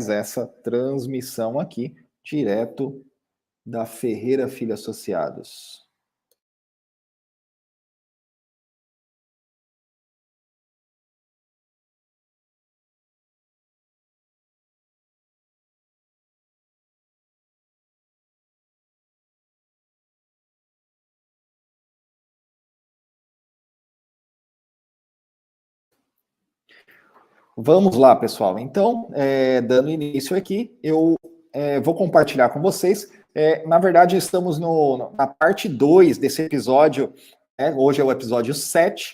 essa transmissão aqui, direto da Ferreira Filho Associados. Vamos lá, pessoal. Então, dando início aqui, eu vou compartilhar com vocês. Na verdade, estamos na parte 2 desse episódio. Hoje é o episódio 7,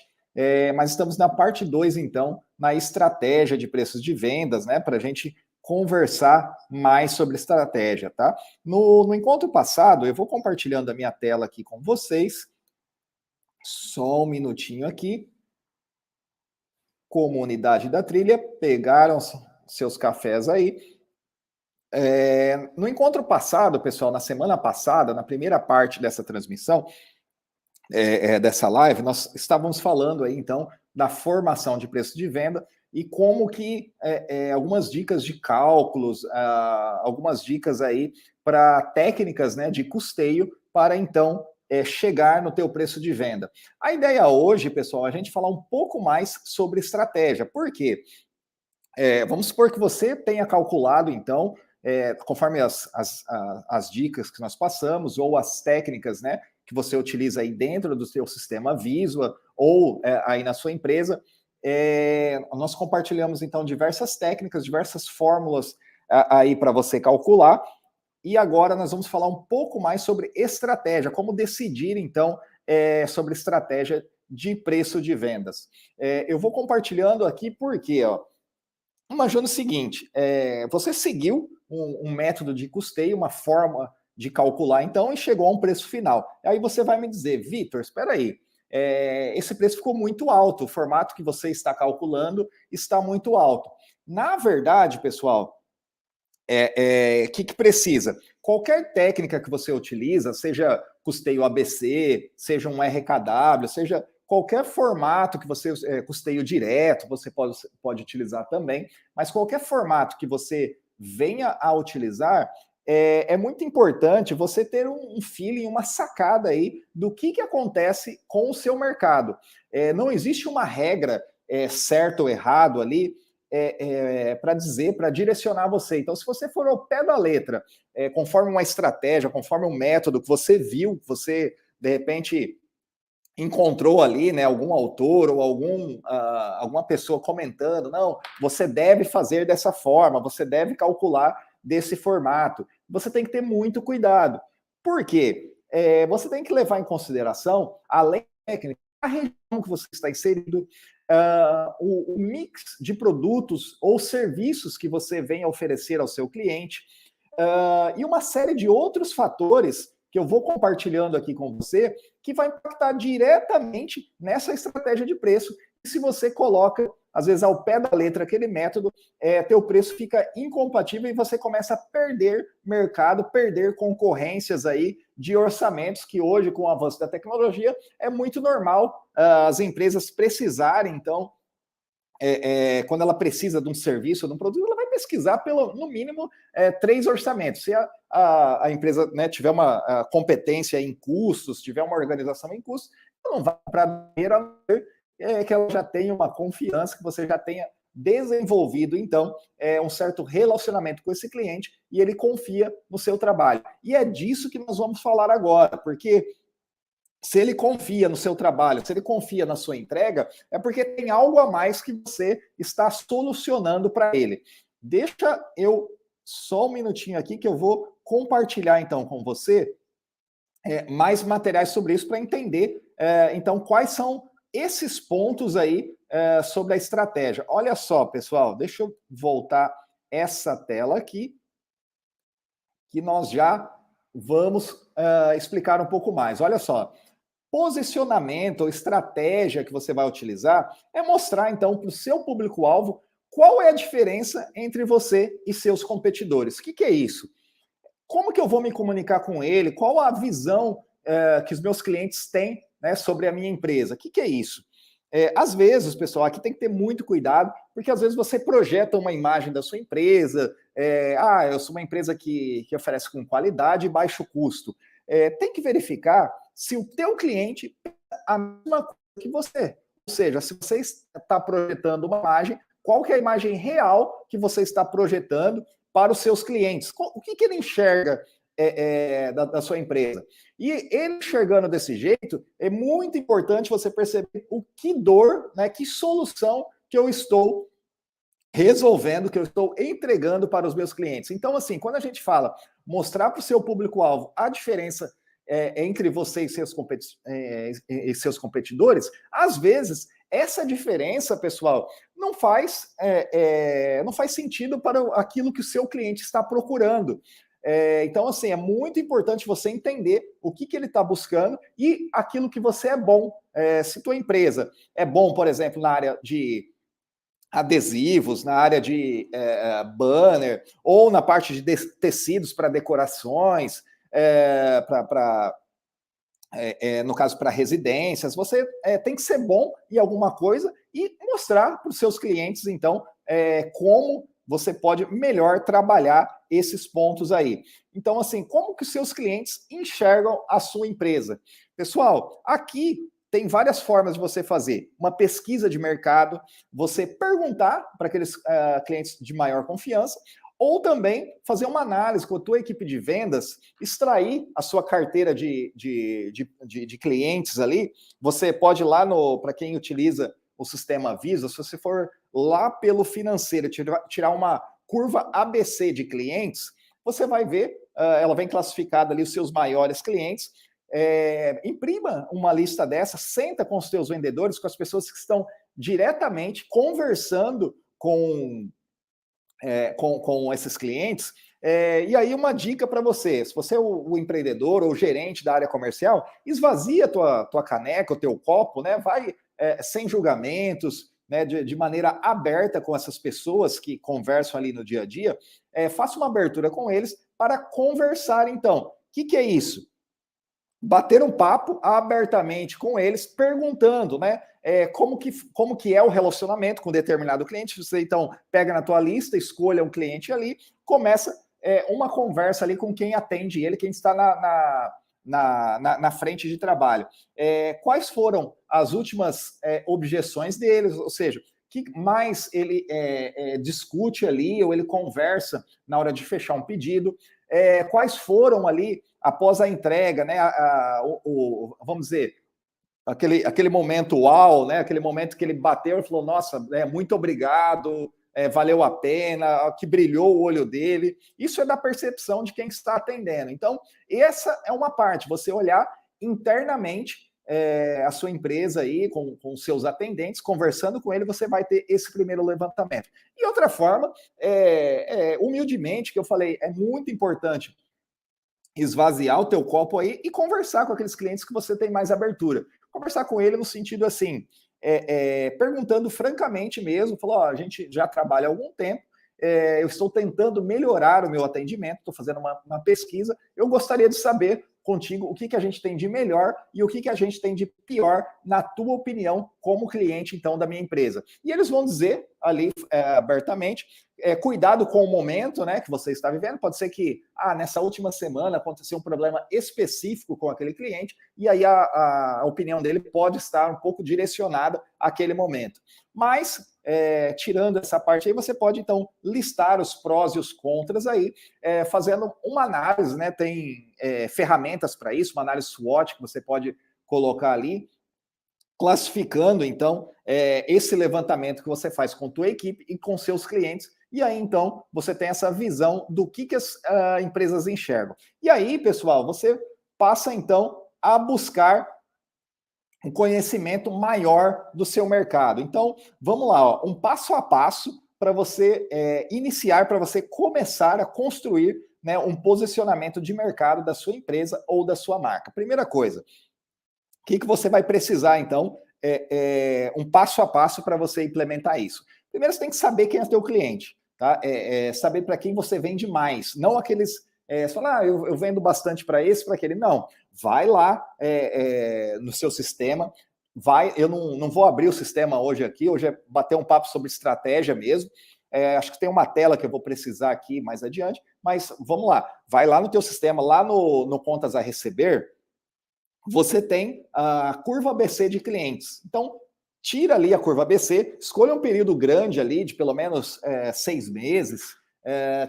mas estamos na parte 2, então, na estratégia de preços de vendas, né? Para a gente conversar mais sobre estratégia, tá? No encontro passado, eu vou compartilhando a minha tela aqui com vocês. Só um minutinho aqui. Comunidade da Trilha, pegaram seus cafés aí. No encontro passado, pessoal, na semana passada, na primeira parte dessa transmissão, dessa live, nós estávamos falando aí, então, da formação de preço de venda e como que algumas dicas de cálculos, algumas dicas aí para técnicas, né, de custeio para, então, chegar no teu preço de venda. A ideia hoje, pessoal, é a gente falar um pouco mais sobre estratégia. Por quê? Vamos supor que você tenha calculado, então, conforme as dicas que nós passamos, ou as técnicas, né, que você utiliza aí dentro do seu sistema Visua, ou aí na sua empresa, nós compartilhamos, então, diversas técnicas, diversas fórmulas aí para você calcular, e agora nós vamos falar um pouco mais sobre estratégia, como decidir, então, sobre estratégia de preço de vendas. Eu vou compartilhando aqui porque, imagina o seguinte, você seguiu um método de custeio, uma forma de calcular, então, e chegou a um preço final. Aí você vai me dizer, Vitor, espera aí, esse preço ficou muito alto, o formato que você está calculando está muito alto. Na verdade, pessoal, que precisa? Qualquer técnica que você utiliza, seja custeio ABC, seja um RKW, seja qualquer formato que você, custeio direto, você pode utilizar também, mas qualquer formato que você venha a utilizar, é muito importante você ter um feeling, uma sacada aí do que acontece com o seu mercado. Não existe uma regra certo ou errado ali, para dizer, para direcionar você. Então, se você for ao pé da letra, conforme uma estratégia, conforme um método que você viu, que você, de repente, encontrou ali, né, algum autor ou alguma pessoa comentando, não, você deve fazer dessa forma, você deve calcular desse formato. Você tem que ter muito cuidado. Por quê? Você tem que levar em consideração, além da técnica, a região que você está inserido, o mix de produtos ou serviços que você vem a oferecer ao seu cliente, e uma série de outros fatores que eu vou compartilhando aqui com você, que vai impactar diretamente nessa estratégia de preço. E se você coloca, às vezes, ao pé da letra aquele método, teu preço fica incompatível e você começa a perder mercado, perder concorrências aí de orçamentos, que hoje, com o avanço da tecnologia, é muito normal as empresas precisarem, então, quando ela precisa de um serviço ou de um produto, ela vai pesquisar no mínimo 3 orçamentos. Se a empresa, né, tiver uma competência em custos, tiver uma organização em custos, ela não vai para a primeira, que ela já tenha uma confiança, que você já tenha desenvolvido, então, um certo relacionamento com esse cliente e ele confia no seu trabalho. E é disso que nós vamos falar agora, porque se ele confia no seu trabalho, se ele confia na sua entrega, é porque tem algo a mais que você está solucionando para ele. Deixa eu só um minutinho aqui que eu vou compartilhar então com você mais materiais sobre isso para entender então quais são esses pontos aí sobre a estratégia. Olha só, pessoal, deixa eu voltar essa tela aqui, que nós já vamos explicar um pouco mais. Olha só. Posicionamento ou estratégia que você vai utilizar é mostrar, então, para o seu público-alvo qual é a diferença entre você e seus competidores. O que é isso? Como que eu vou me comunicar com ele? Qual a visão que os meus clientes têm, né, sobre a minha empresa? O que é isso? Às vezes, pessoal, aqui tem que ter muito cuidado, porque às vezes você projeta uma imagem da sua empresa, eu sou uma empresa que oferece com qualidade e baixo custo. Tem que verificar se o teu cliente pensa a mesma coisa que você. Ou seja, se você está projetando uma imagem, qual que é a imagem real que você está projetando para os seus clientes? O que ele enxerga da sua empresa? E ele enxergando desse jeito, é muito importante você perceber o que dor, né, que solução que eu estou resolvendo, que eu estou entregando para os meus clientes. Então, assim, quando a gente fala mostrar para o seu público-alvo a diferença entre você e seus competidores, às vezes essa diferença, pessoal, não faz sentido para aquilo que o seu cliente está procurando. Então, assim, é muito importante você entender o que ele está buscando e aquilo que você é bom. Se tua empresa é bom, por exemplo, na área de adesivos, na área de banner, ou na parte de tecidos para decorações, no caso para residências, você tem que ser bom em alguma coisa e mostrar para os seus clientes, então, como você pode melhor trabalhar esses pontos aí. Então, assim, como que os seus clientes enxergam a sua empresa? Pessoal, aqui tem várias formas de você fazer uma pesquisa de mercado, você perguntar para aqueles clientes de maior confiança, ou também fazer uma análise com a tua equipe de vendas, extrair a sua carteira de clientes ali. Você pode ir lá para quem utiliza o sistema Visa, se você for lá pelo financeiro, tirar uma curva ABC de clientes, você vai ver, ela vem classificada ali os seus maiores clientes. Imprima uma lista dessa, senta com os seus vendedores, com as pessoas que estão diretamente conversando com esses clientes. E aí uma dica para você, se você é o empreendedor ou o gerente da área comercial, esvazia a tua caneca, o teu copo, né? Vai sem julgamentos, né? De maneira aberta com essas pessoas que conversam ali no dia a dia, faça uma abertura com eles para conversar. Então, o que é isso? Bater um papo abertamente com eles, perguntando, né, como que é o relacionamento com determinado cliente. Você, então, pega na tua lista, escolha um cliente ali, começa uma conversa ali com quem atende ele, quem está na frente de trabalho. Quais foram as últimas objeções deles, ou seja, o que mais ele discute ali, ou ele conversa na hora de fechar um pedido, quais foram ali após a entrega, né, vamos dizer, aquele momento uau, né, aquele momento que ele bateu e falou, nossa, muito obrigado, valeu a pena, que brilhou o olho dele. Isso é da percepção de quem está atendendo. Então, essa é uma parte, você olhar internamente a sua empresa aí, com os seus atendentes, conversando com ele, você vai ter esse primeiro levantamento. E outra forma, humildemente, que eu falei, é muito importante esvaziar o teu copo aí e conversar com aqueles clientes que você tem mais abertura. Conversar com ele no sentido assim, perguntando francamente mesmo, falou, a gente já trabalha há algum tempo, eu estou tentando melhorar o meu atendimento, estou fazendo uma pesquisa, eu gostaria de saber contigo o que a gente tem de melhor e o que a gente tem de pior, na tua opinião, como cliente, então, da minha empresa. E eles vão dizer ali abertamente, cuidado com o momento, né, que você está vivendo. Pode ser que nessa última semana aconteceu um problema específico com aquele cliente, e aí a opinião dele pode estar um pouco direcionada àquele momento. Mas, tirando essa parte aí, você pode, então, listar os prós e os contras aí, fazendo uma análise, né? Tem ferramentas para isso, uma análise SWOT que você pode colocar ali, classificando, então, esse levantamento que você faz com a tua equipe e com seus clientes, e aí, então, você tem essa visão do que as empresas enxergam. E aí, pessoal, você passa, então, a buscar um conhecimento maior do seu mercado. Então, vamos lá, ó, um passo a passo para você iniciar, para você começar a construir, né, um posicionamento de mercado da sua empresa ou da sua marca. Primeira coisa, o que você vai precisar, então, um passo a passo para você implementar isso. Primeiro, você tem que saber quem é o teu cliente, tá? Saber para quem você vende mais, não aqueles... você fala, eu vendo bastante para esse, para aquele. Não, vai lá no seu sistema, eu não vou abrir o sistema hoje aqui, hoje é bater um papo sobre estratégia mesmo, acho que tem uma tela que eu vou precisar aqui mais adiante, mas vamos lá. Vai lá no teu sistema, lá no contas a receber, você tem a curva ABC de clientes. Então, tira ali a curva ABC, escolha um período grande ali, de pelo menos 6 meses,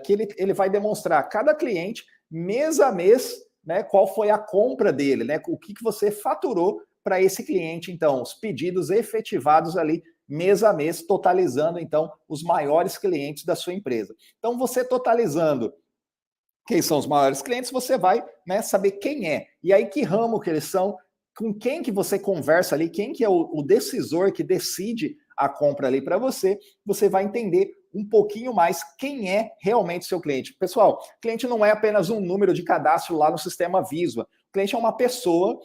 que ele vai demonstrar cada cliente, mês a mês, né, qual foi a compra dele, né, o que você faturou para esse cliente, então, os pedidos efetivados ali, mês a mês, totalizando, então, os maiores clientes da sua empresa. Então, você totalizando quem são os maiores clientes, você vai, né, saber quem é. E aí, que ramo que eles são, com quem que você conversa ali, quem que é o decisor que decide a compra ali para você, você vai entender um pouquinho mais quem é realmente seu cliente. Pessoal, cliente não é apenas um número de cadastro lá no sistema Visua. O cliente é uma pessoa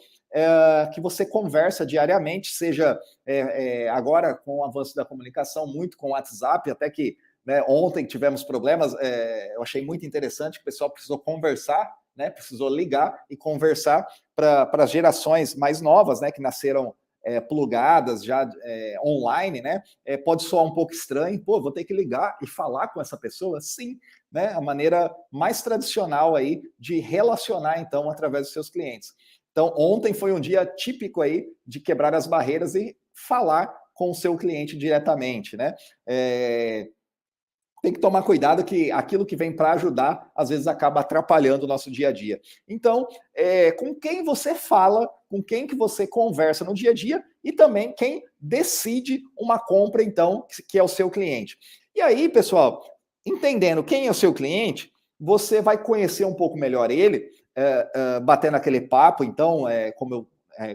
que você conversa diariamente, seja agora com o avanço da comunicação, muito com o WhatsApp, até que né, ontem tivemos problemas, eu achei muito interessante que o pessoal precisou conversar, né, precisou ligar e conversar para as gerações mais novas, né, que nasceram plugadas já online, né, pode soar um pouco estranho, pô, vou ter que ligar e falar com essa pessoa? Sim, né, a maneira mais tradicional aí de relacionar, então, através dos seus clientes. Então, ontem foi um dia típico aí de quebrar as barreiras e falar com o seu cliente diretamente, né, tem que tomar cuidado que aquilo que vem para ajudar, às vezes acaba atrapalhando o nosso dia a dia. Então, com quem você fala, com quem que você conversa no dia a dia e também quem decide uma compra, então, que é o seu cliente. E aí, pessoal, entendendo quem é o seu cliente, você vai conhecer um pouco melhor ele, batendo aquele papo, então, como eu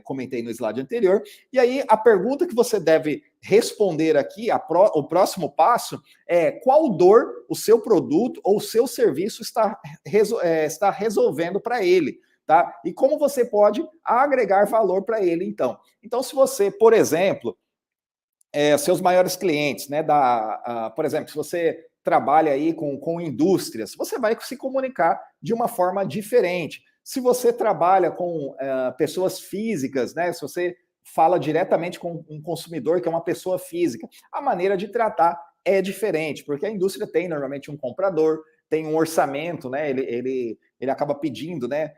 comentei no slide anterior. E aí, a pergunta que você deve responder aqui, o próximo passo, é qual dor o seu produto ou o seu serviço está resolvendo para ele, tá? E como você pode agregar valor para ele, então. Então, se você, por exemplo, seus maiores clientes, né, por exemplo, se você trabalha aí com indústrias, você vai se comunicar de uma forma diferente. Se você trabalha com pessoas físicas, né, se você fala diretamente com um consumidor que é uma pessoa física, a maneira de tratar é diferente, porque a indústria tem normalmente um comprador, tem um orçamento, né, ele acaba pedindo, né,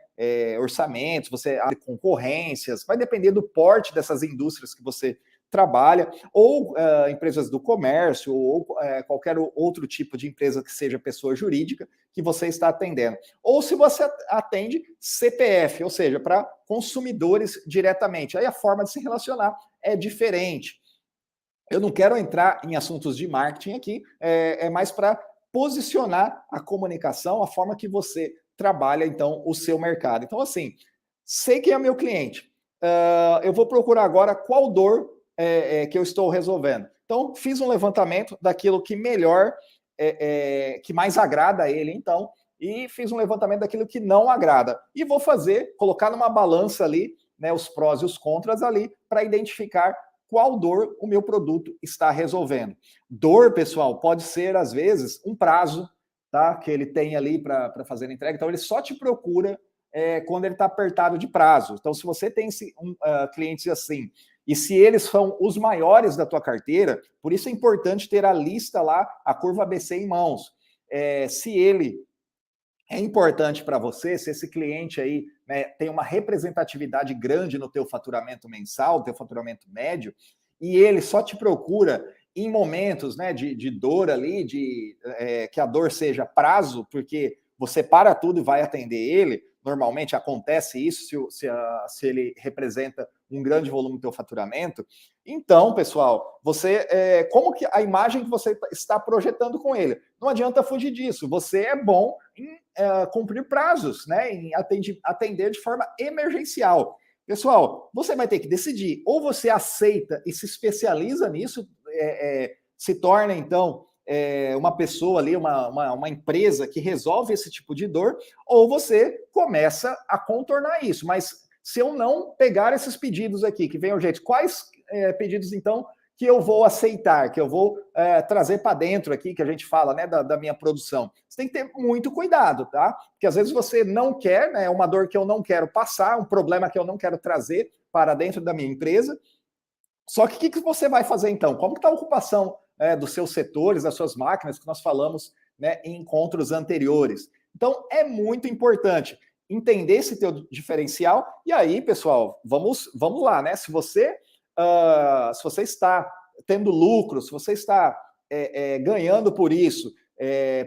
orçamentos, você abre concorrências, vai depender do porte dessas indústrias que você trabalha, ou empresas do comércio, ou qualquer outro tipo de empresa que seja pessoa jurídica que você está atendendo. Ou se você atende CPF, ou seja, para consumidores diretamente. Aí a forma de se relacionar é diferente. Eu não quero entrar em assuntos de marketing aqui, é mais para posicionar a comunicação, a forma que você trabalha, então, o seu mercado. Então, assim, sei quem é meu cliente. Eu vou procurar agora qual dor que eu estou resolvendo. Então, fiz um levantamento daquilo que melhor, que mais agrada a ele, então, e fiz um levantamento daquilo que não agrada. E vou colocar numa balança ali, né, os prós e os contras ali, para identificar qual dor o meu produto está resolvendo. Dor, pessoal, pode ser, às vezes, um prazo, tá, que ele tem ali para fazer a entrega. Então, ele só te procura quando ele está apertado de prazo. Então, se você tem clientes assim, e se eles são os maiores da tua carteira, por isso é importante ter a lista lá, a curva ABC em mãos. Se ele é importante para você, se esse cliente aí, né, tem uma representatividade grande no teu faturamento mensal, teu faturamento médio, e ele só te procura em momentos, né, de dor ali, que a dor seja prazo, porque você para tudo e vai atender ele, normalmente acontece isso se ele representa um grande volume do teu faturamento. Então, pessoal, como que a imagem que você está projetando com ele? Não adianta fugir disso. Você é bom em cumprir prazos, né? Em atender de forma emergencial. Pessoal, você vai ter que decidir. Ou você aceita e se especializa nisso, se torna, então, uma pessoa ali, uma empresa que resolve esse tipo de dor, ou você começa a contornar isso. Mas se eu não pegar esses pedidos aqui, que vem urgente, quais pedidos, então, que eu vou aceitar, que eu vou trazer para dentro aqui, que a gente fala, né, da minha produção? Você tem que ter muito cuidado, tá? Porque às vezes você não quer, né, uma dor que eu não quero passar, um problema que eu não quero trazer para dentro da minha empresa. Só que o que você vai fazer então? Como que está a ocupação dos seus setores, das suas máquinas, que nós falamos, né, em encontros anteriores. Então, é muito importante entender esse teu diferencial. E aí, pessoal, vamos lá, né? Se você está tendo lucro, se você está ganhando por isso,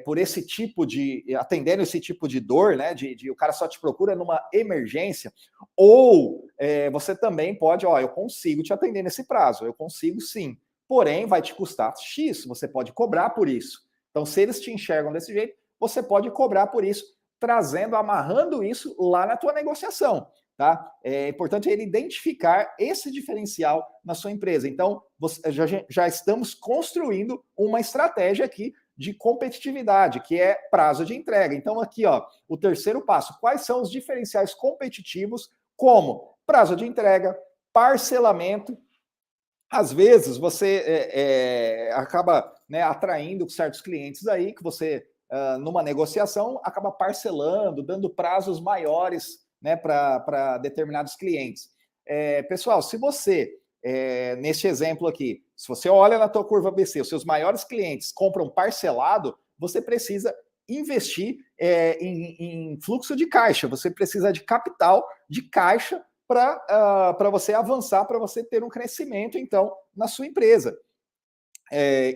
por esse tipo de, atendendo esse tipo de dor, né, de o cara só te procura numa emergência, ou você também pode, eu consigo te atender nesse prazo, eu consigo sim, porém vai te custar X, você pode cobrar por isso. Então, se eles te enxergam desse jeito, você pode cobrar por isso, amarrando isso lá na tua negociação. Tá? É importante ele identificar esse diferencial na sua empresa. Então, já estamos construindo uma estratégia aqui de competitividade, que é prazo de entrega. Então, aqui, o terceiro passo. Quais são os diferenciais competitivos, como prazo de entrega, parcelamento. Às vezes, você acaba, né, atraindo certos clientes aí, que você, numa negociação, acaba parcelando, dando prazos maiores, né, para determinados clientes. Pessoal, se você, neste exemplo aqui, se você olha na tua curva ABC, os seus maiores clientes compram parcelado, você precisa investir em fluxo de caixa, você precisa de capital, de caixa, para você avançar, para você ter um crescimento, então, na sua empresa.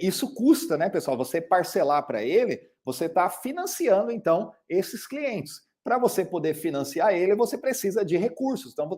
Isso custa, né, pessoal? Você parcelar para ele, você está financiando, então, esses clientes. Para você poder financiar ele, você precisa de recursos. Então,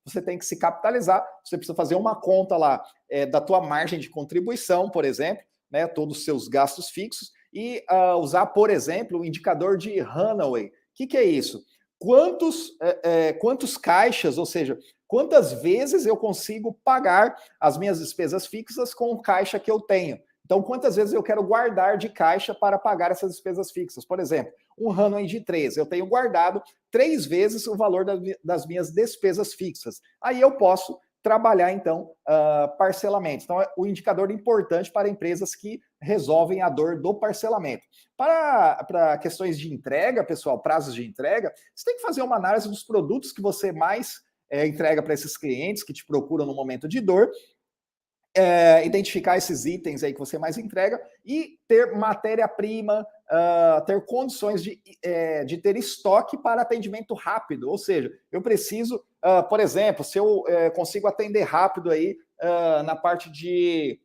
você tem que se capitalizar, você precisa fazer uma conta lá da tua margem de contribuição, por exemplo, né, todos os seus gastos fixos, e usar, por exemplo, o indicador de Hanaway. O que é isso? Quantos caixas, ou seja, quantas vezes eu consigo pagar as minhas despesas fixas com o caixa que eu tenho. Então, quantas vezes eu quero guardar de caixa para pagar essas despesas fixas? Por exemplo, um runway de 3, eu tenho guardado 3 vezes o valor das minhas despesas fixas. Aí eu posso trabalhar, então, parcelamento. Então, é o indicador importante para empresas que resolvem a dor do parcelamento. Para questões de entrega, pessoal, prazos de entrega, você tem que fazer uma análise dos produtos que você mais entrega para esses clientes que te procuram no momento de dor, identificar esses itens aí que você mais entrega e ter matéria-prima, ter condições de ter estoque para atendimento rápido. Ou seja, eu preciso, por exemplo, se eu consigo atender rápido aí na parte de,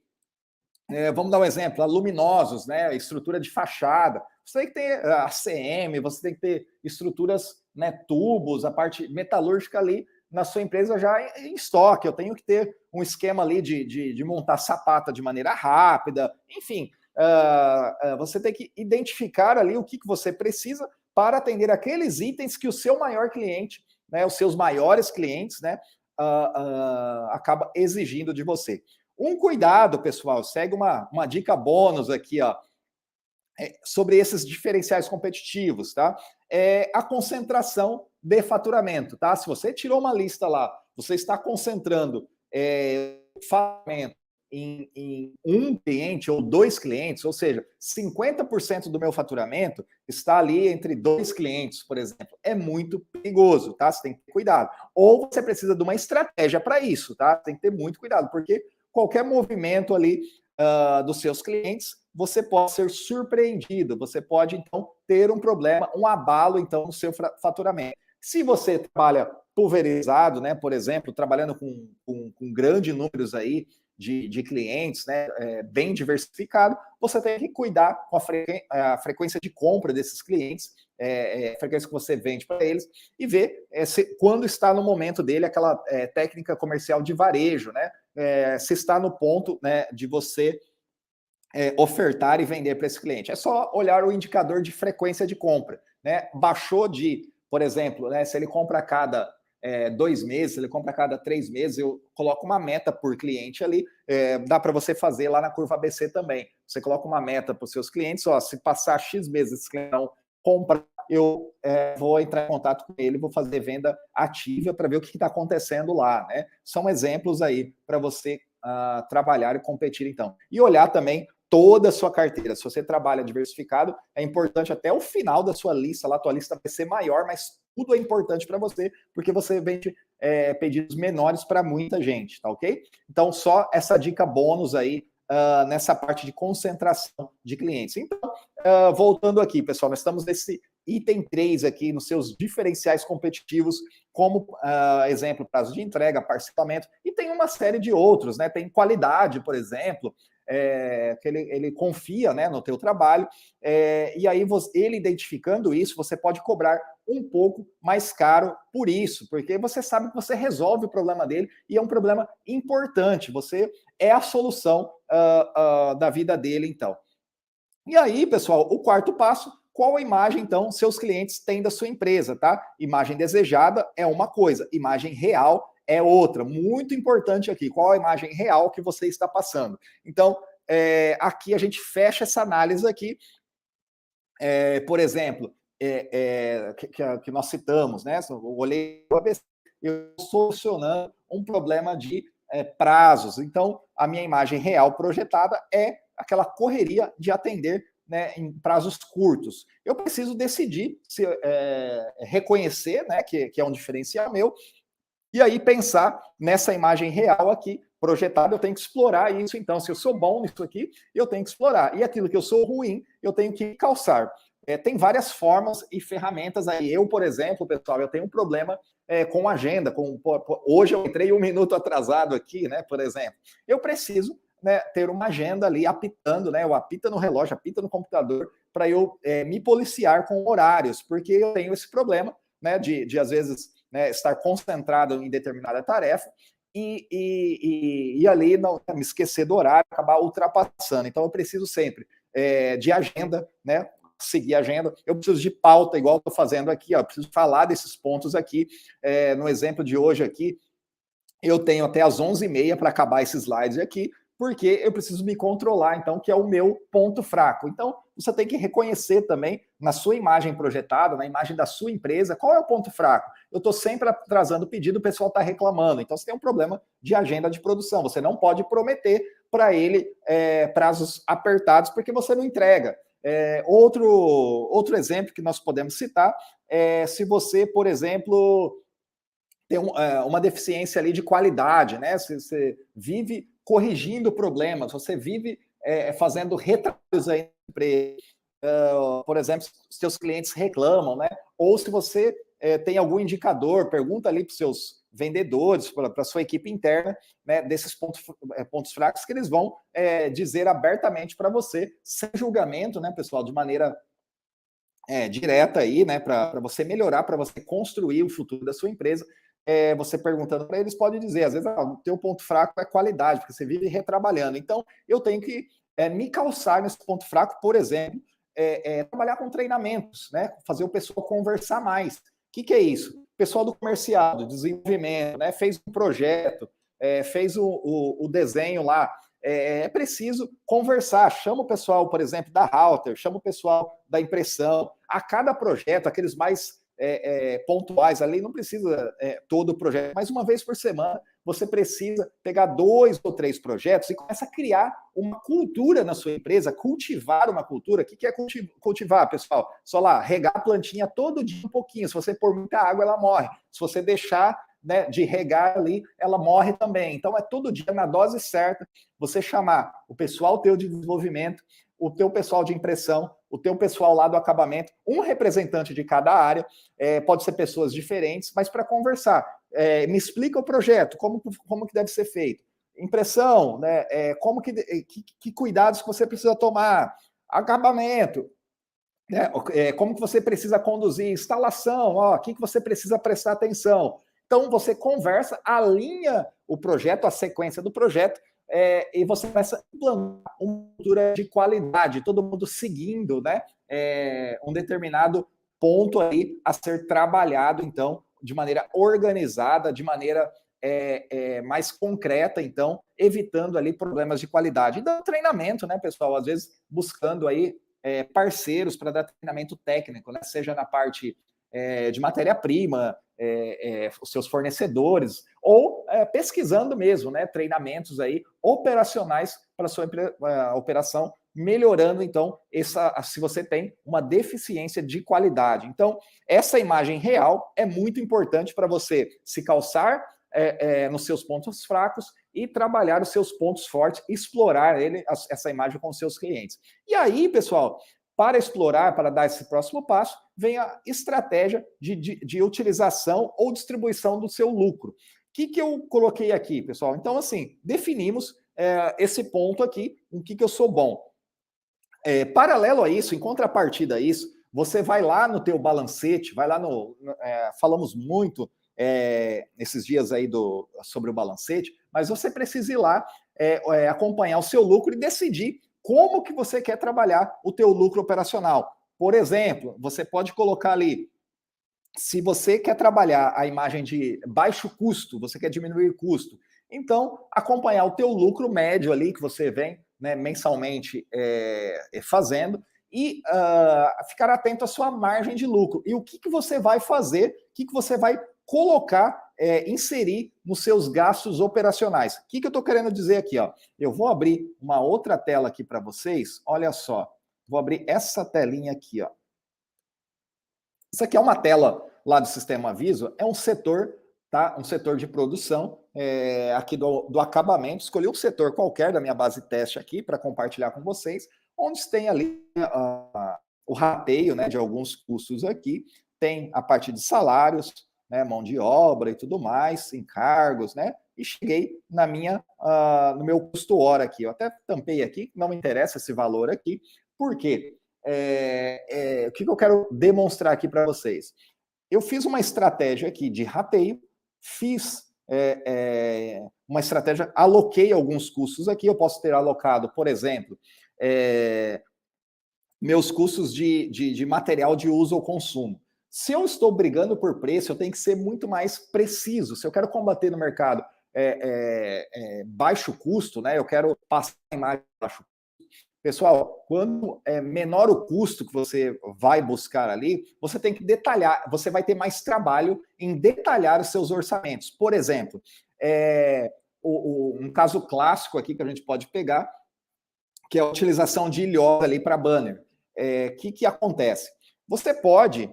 vamos dar um exemplo, luminosos, né, estrutura de fachada. Você tem que ter ACM, você tem que ter estruturas, né, tubos, a parte metalúrgica ali na sua empresa já em estoque. Eu tenho que ter um esquema ali de montar sapata de maneira rápida. Enfim, você tem que identificar ali o que você precisa para atender aqueles itens que o seu maior cliente, né, os seus maiores clientes, né, acaba exigindo de você. Um cuidado, pessoal, segue uma dica bônus aqui, sobre esses diferenciais competitivos, tá? A concentração de faturamento, tá? Se você tirou uma lista lá, você está concentrando faturamento em um cliente ou 2 clientes, ou seja, 50% do meu faturamento está ali entre 2 clientes, por exemplo. É muito perigoso, tá? Você tem que ter cuidado. Ou você precisa de uma estratégia para isso, tá? Tem que ter muito cuidado, porque qualquer movimento ali dos seus clientes, você pode ser surpreendido, você pode, então, ter um problema, um abalo, então, no seu faturamento. Se você trabalha pulverizado, né, por exemplo, trabalhando com grandes números aí de clientes, né, bem diversificado, você tem que cuidar com a frequência de compra desses clientes, a frequência que você vende para eles, e ver quando está no momento dele aquela técnica comercial de varejo, né, se está no ponto, né, de você ofertar e vender para esse cliente. É só olhar o indicador de frequência de compra, né? Baixou de, por exemplo, né, se ele compra a cada 2 meses, se ele compra a cada 3 meses, eu coloco uma meta por cliente ali, dá para você fazer lá na curva ABC também. Você coloca uma meta para os seus clientes, se passar X meses esse cliente não compra, eu vou entrar em contato com ele, vou fazer venda ativa para ver o que está acontecendo lá, né? São exemplos aí para você trabalhar e competir, então. E olhar também toda a sua carteira. Se você trabalha diversificado, é importante até o final da sua lista, lá a tua lista vai ser maior, mas tudo é importante para você, porque você vende pedidos menores para muita gente, tá ok? Então, só essa dica bônus aí nessa parte de concentração de clientes. Então, voltando aqui, pessoal, nós estamos nesse item 3 aqui, nos seus diferenciais competitivos, como exemplo, prazo de entrega, parcelamento, e tem uma série de outros, né? Tem qualidade, por exemplo, que ele confia, né, no teu trabalho, e aí ele identificando isso, você pode cobrar um pouco mais caro por isso, porque você sabe que você resolve o problema dele e é um problema importante, você é a solução da vida dele, então. E aí, pessoal, o quarto passo, qual a imagem, então, seus clientes têm da sua empresa, tá? Imagem desejada é uma coisa, imagem real é outra. Muito importante aqui, qual a imagem real que você está passando. Então, aqui a gente fecha essa análise aqui. Por exemplo, que nós citamos, né? Eu olhei o ABC, eu solucionando um problema de prazos. Então, a minha imagem real projetada é aquela correria de atender, né, em prazos curtos. Eu preciso decidir se reconhecer, né, que é um diferencial meu, e aí pensar nessa imagem real aqui projetada. Eu tenho que explorar isso. Então, se eu sou bom nisso aqui, eu tenho que explorar. E aquilo que eu sou ruim, eu tenho que calçar. Tem várias formas e ferramentas aí. Eu, por exemplo, pessoal, eu tenho um problema com agenda. Hoje eu entrei 1 minuto atrasado aqui, né? Por exemplo. Eu preciso, né, ter uma agenda ali apitando, né? Eu apita no relógio, apita no computador, para eu me policiar com horários, porque eu tenho esse problema, né? De às vezes, né, estar concentrado em determinada tarefa e ali não me esquecer do horário, acabar ultrapassando. Então eu preciso sempre de agenda, né? Seguir a agenda, eu preciso de pauta, igual estou fazendo aqui, ó, eu preciso falar desses pontos aqui. No exemplo de hoje aqui, eu tenho até as 11h30 para acabar esses slides aqui, porque eu preciso me controlar, então, que é o meu ponto fraco. Então, você tem que reconhecer também na sua imagem projetada, na imagem da sua empresa, qual é o ponto fraco. Eu estou sempre atrasando o pedido, o pessoal está reclamando. Então, você tem um problema de agenda de produção. Você não pode prometer para ele prazos apertados, porque você não entrega. Outro exemplo que nós podemos citar é se você, por exemplo, tem uma deficiência ali de qualidade, né? Você vive corrigindo problemas, você vive fazendo retratos aí na empresa. Por exemplo, seus clientes reclamam, né? Ou se você tem algum indicador, pergunta ali para os seus vendedores, para a sua equipe interna, né, desses pontos fracos que eles vão dizer abertamente para você, sem julgamento, né, pessoal, de maneira direta aí, né, para você melhorar, para você construir o futuro da sua empresa. Você perguntando para eles, pode dizer, às vezes, o teu ponto fraco é qualidade, porque você vive retrabalhando. Então, eu tenho que me calçar nesse ponto fraco, por exemplo, trabalhar com treinamentos, né? Fazer o pessoal conversar mais. O que é isso? O pessoal do comercial, do desenvolvimento, né? Fez um projeto, fez o desenho lá. É preciso conversar. Chama o pessoal, por exemplo, da Router, chama o pessoal da impressão. A cada projeto, aqueles mais pontuais ali, não precisa todo o projeto, mas uma vez por semana você precisa pegar 2 ou 3 projetos e começa a criar uma cultura na sua empresa, cultivar uma cultura. O que é cultivar, pessoal? Só lá, regar a plantinha todo dia um pouquinho. Se você pôr muita água, ela morre. Se você deixar, né, de regar ali, ela morre também. Então é todo dia na dose certa, você chamar o pessoal teu de desenvolvimento, o teu pessoal de impressão, o teu pessoal lá do acabamento, um representante de cada área, pode ser pessoas diferentes, mas para conversar. Me explica o projeto, como que deve ser feito. Impressão, né? Que cuidados que você precisa tomar. Acabamento, né? Como que você precisa conduzir. Instalação, o que você precisa prestar atenção. Então, você conversa, alinha o projeto, a sequência do projeto, e você começa a implantar uma cultura de qualidade, todo mundo seguindo, né, um determinado ponto aí a ser trabalhado, então, de maneira organizada, de maneira mais concreta, então, evitando ali problemas de qualidade. E dando treinamento, né, pessoal, às vezes buscando aí parceiros para dar treinamento técnico, né, seja na parte de matéria-prima, os seus fornecedores, ou pesquisando mesmo, né, treinamentos aí operacionais para a sua operação, melhorando, então, se você tem uma deficiência de qualidade. Então, essa imagem real é muito importante para você se calçar nos seus pontos fracos e trabalhar os seus pontos fortes, explorar essa imagem com os seus clientes. E aí, pessoal, para explorar, para dar esse próximo passo, vem a estratégia de utilização ou distribuição do seu lucro. O que eu coloquei aqui, pessoal? Então, assim, definimos esse ponto aqui, o que eu sou bom. Paralelo a isso, em contrapartida a isso, você vai lá no teu balancete, vai lá falamos muito esses dias aí sobre o balancete, mas você precisa ir lá acompanhar o seu lucro e decidir como que você quer trabalhar o teu lucro operacional. Por exemplo, você pode colocar ali, se você quer trabalhar a imagem de baixo custo, você quer diminuir custo, então acompanhar o teu lucro médio ali que você vem, né, mensalmente fazendo e ficar atento à sua margem de lucro. E o que você vai fazer, o que você vai colocar, inserir nos seus gastos operacionais. O que eu estou querendo dizer aqui? Ó? Eu vou abrir uma outra tela aqui para vocês. Olha só, vou abrir essa telinha aqui. Ó. Isso aqui é uma tela lá do Sistema Aviso, é um setor, tá? Um setor de produção aqui do acabamento. Escolhi um setor qualquer da minha base teste aqui para compartilhar com vocês, onde tem ali o rateio, né, de alguns custos aqui, tem a parte de salários, né, mão de obra e tudo mais, encargos, né? E cheguei no meu custo hora aqui. Eu até tampei aqui, não me interessa esse valor aqui. Por quê? O que eu quero demonstrar aqui para vocês? Eu fiz uma estratégia aqui de rateio, fiz uma estratégia, aloquei alguns custos aqui. Eu posso ter alocado, por exemplo, meus custos de material de uso ou consumo. Se eu estou brigando por preço, eu tenho que ser muito mais preciso. Se eu quero combater no mercado baixo custo, né? Eu quero passar a imagem baixo custo. Pessoal, quando é menor o custo que você vai buscar ali, você tem que detalhar, você vai ter mais trabalho em detalhar os seus orçamentos. Por exemplo, um caso clássico aqui que a gente pode pegar, que é a utilização de ilhós ali para banner. Que acontece? Você pode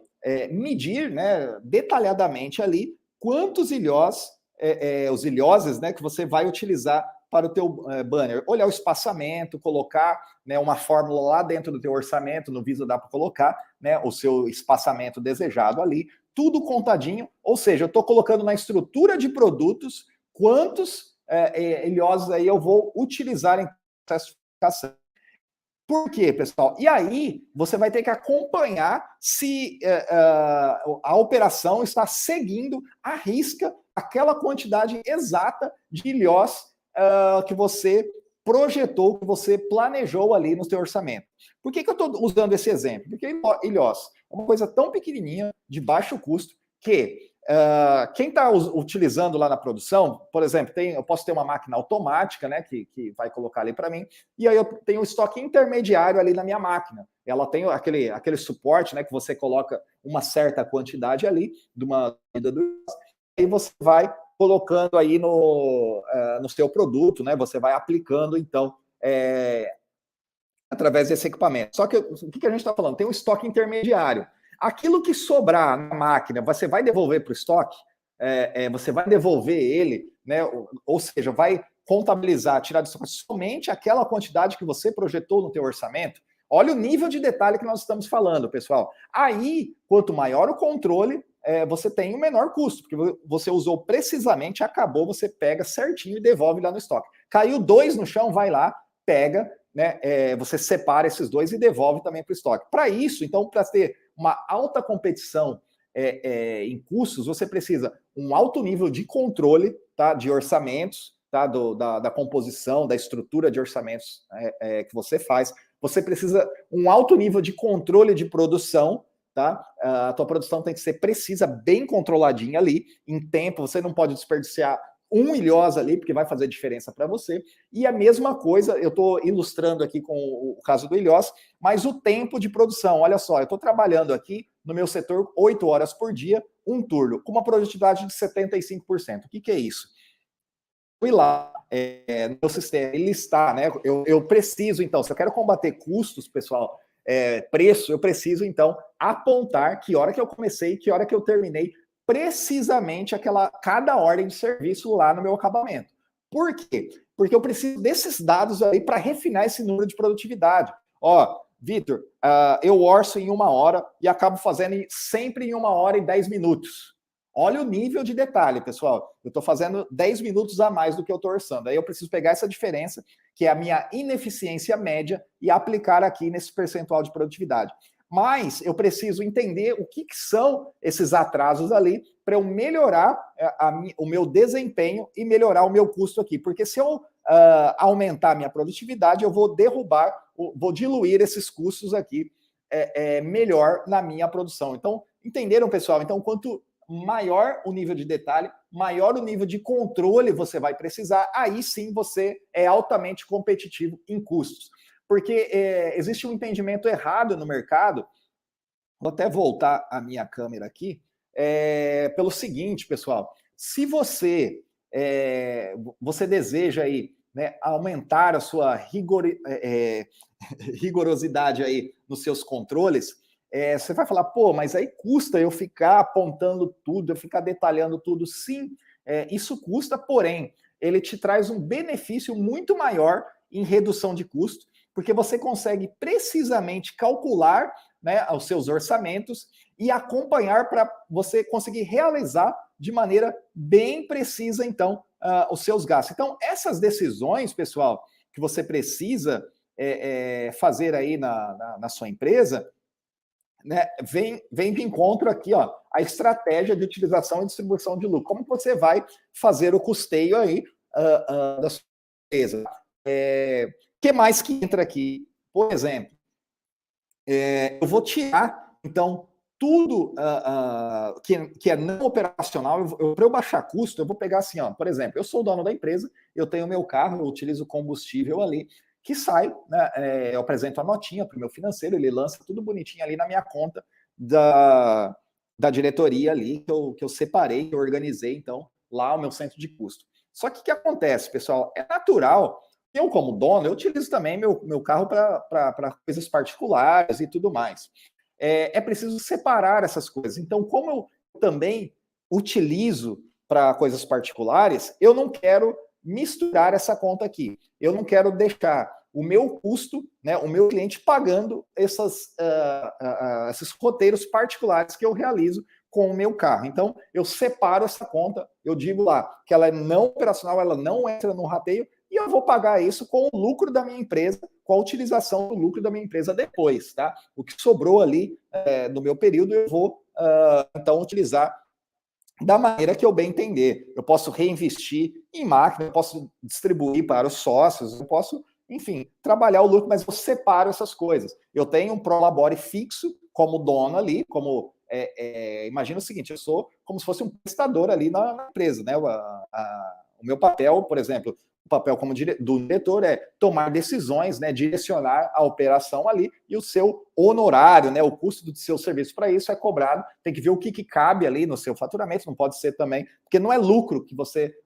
medir, né, detalhadamente ali quantos ilhós, os ilhoses, né, que você vai utilizar para o teu banner. Olhar o espaçamento, colocar, né, uma fórmula lá dentro do teu orçamento, no Visio dá para colocar, né, o seu espaçamento desejado ali, tudo contadinho, ou seja, eu estou colocando na estrutura de produtos quantos ilhoses aí eu vou utilizar em processo de fabricação. Por quê, pessoal? E aí, você vai ter que acompanhar se a operação está seguindo à risca aquela quantidade exata de ilhós que você projetou, que você planejou ali no seu orçamento. Por que eu estou usando esse exemplo? Porque ilhós é uma coisa tão pequenininha, de baixo custo, que quem está utilizando lá na produção, por exemplo, eu posso ter uma máquina automática, né, que vai colocar ali para mim, e aí eu tenho um estoque intermediário ali na minha máquina. Ela tem aquele suporte, né, que você coloca uma certa quantidade ali de uma medida do e você vai colocando aí no seu produto, né, você vai aplicando, então, através desse equipamento. Só que o que a gente está falando? Tem um estoque intermediário. Aquilo que sobrar na máquina, você vai devolver para o estoque? Você vai devolver ele, né? Ou seja, vai contabilizar, tirar do estoque somente aquela quantidade que você projetou no teu orçamento? Olha o nível de detalhe que nós estamos falando, pessoal. Aí, quanto maior o controle, você tem um menor custo, porque você usou precisamente, acabou, você pega certinho e devolve lá no estoque. Caiu 2 no chão, vai lá, pega, né? Você separa esses 2 e devolve também para o estoque. Para isso, então, para ter uma alta competição em custos, você precisa um alto nível de controle, tá, de orçamentos, tá, da composição, da estrutura de orçamentos que você faz. Você precisa um alto nível de controle de produção, tá? A tua produção tem que ser precisa, bem controladinha ali, em tempo, você não pode desperdiciar um ilhós ali, porque vai fazer diferença para você. E a mesma coisa, eu estou ilustrando aqui com o caso do ilhós, mas o tempo de produção. Olha só, eu estou trabalhando aqui no meu setor 8 horas por dia, um turno, com uma produtividade de 75%. O que é isso? Fui lá no meu sistema, ele está, né? Eu preciso, então, se eu quero combater custos, pessoal, preço, eu preciso, então, apontar que hora que eu comecei, que hora que eu terminei, precisamente cada ordem de serviço lá no meu acabamento. Por quê? Porque eu preciso desses dados aí para refinar esse número de produtividade. Ó, Vitor, eu orço em 1 hora e acabo fazendo sempre em 1 hora e 10 minutos. Olha o nível de detalhe, pessoal. Eu estou fazendo 10 minutos a mais do que eu estou orçando. Aí eu preciso pegar essa diferença, que é a minha ineficiência média, e aplicar aqui nesse percentual de produtividade. Mas eu preciso entender o que são esses atrasos ali para eu melhorar o meu desempenho e melhorar o meu custo aqui. Porque se eu aumentar a minha produtividade, eu vou vou diluir esses custos aqui melhor na minha produção. Então, entenderam, pessoal? Então, quanto maior o nível de detalhe, maior o nível de controle você vai precisar, aí sim você é altamente competitivo em custos. Porque existe um entendimento errado no mercado, vou até voltar a minha câmera aqui, pelo seguinte, pessoal, se você deseja aí, né, aumentar a sua rigorosidade aí nos seus controles, você vai falar, pô, mas aí custa eu ficar apontando tudo, eu ficar detalhando tudo. Sim, isso custa, porém, ele te traz um benefício muito maior em redução de custo, porque você consegue precisamente calcular, né, os seus orçamentos e acompanhar para você conseguir realizar de maneira bem precisa, então, os seus gastos. Então, essas decisões, pessoal, que você precisa fazer aí na sua empresa, né, vem de encontro aqui, ó, a estratégia de utilização e distribuição de lucro. Como você vai fazer o custeio aí da sua empresa? Que mais que entra aqui? Por exemplo, eu vou tirar, então, tudo que é não operacional. Para eu baixar custo, eu vou pegar assim, ó, por exemplo, eu sou o dono da empresa, eu tenho meu carro, eu utilizo combustível ali, que sai, né, eu apresento a notinha para o meu financeiro, ele lança tudo bonitinho ali na minha conta da diretoria ali, que eu separei, que eu organizei, então, lá o meu centro de custo. Só que o que acontece, pessoal? É natural. Eu, como dono, eu utilizo também meu carro para coisas particulares e tudo mais. É preciso separar essas coisas. Então, como eu também utilizo para coisas particulares, eu não quero misturar essa conta aqui. Eu não quero deixar o meu custo, né, o meu cliente pagando esses roteiros particulares que eu realizo com o meu carro. Então, eu separo essa conta, eu digo lá que ela é não operacional, ela não entra no rateio, e eu vou pagar isso com o lucro da minha empresa, com a utilização do lucro da minha empresa depois, tá? O que sobrou ali no meu período, eu vou, então, utilizar da maneira que eu bem entender. Eu posso reinvestir em máquina, eu posso distribuir para os sócios, eu posso, enfim, trabalhar o lucro, mas eu separo essas coisas. Eu tenho um prolabore fixo como dono ali, como imagina o seguinte, eu sou como se fosse um prestador ali na empresa, né? O meu papel, por exemplo, o papel como do diretor é tomar decisões, né, direcionar a operação ali, e o seu honorário, né, o custo do seu serviço para isso é cobrado, tem que ver o que cabe ali no seu faturamento, não pode ser também, porque não é lucro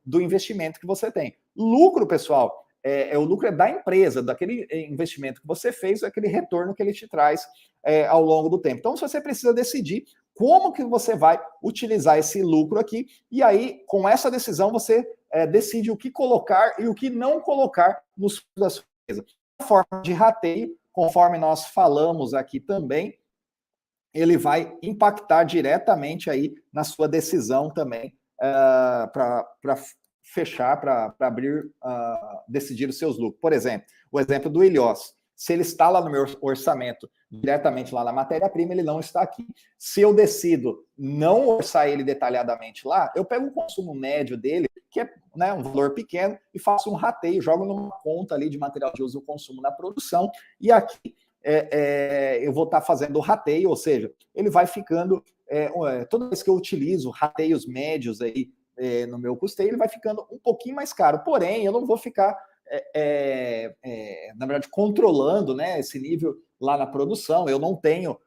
do investimento que você tem. Lucro, pessoal, o lucro é da empresa, daquele investimento que você fez, aquele retorno que ele te traz ao longo do tempo. Então, você precisa decidir como que você vai utilizar esse lucro aqui, e aí, com essa decisão, você decide o que colocar e o que não colocar nos da sua empresa. A forma de rateio, conforme nós falamos aqui também, ele vai impactar diretamente aí na sua decisão também para fechar, para abrir, decidir os seus lucros. Por exemplo, o exemplo do Ilhós. Se ele está lá no meu orçamento, diretamente lá na matéria-prima, ele não está aqui. Se eu decido não orçar ele detalhadamente lá, eu pego o consumo médio dele, que é, né, um valor pequeno, e faço um rateio, jogo numa conta ali de material de uso e consumo na produção, e aqui eu vou estar fazendo o rateio, ou seja, ele vai ficando, toda vez que eu utilizo rateios médios aí no meu custeio, ele vai ficando um pouquinho mais caro, porém, eu não vou ficar na verdade, controlando, né, esse nível lá na produção. Eu não tenho,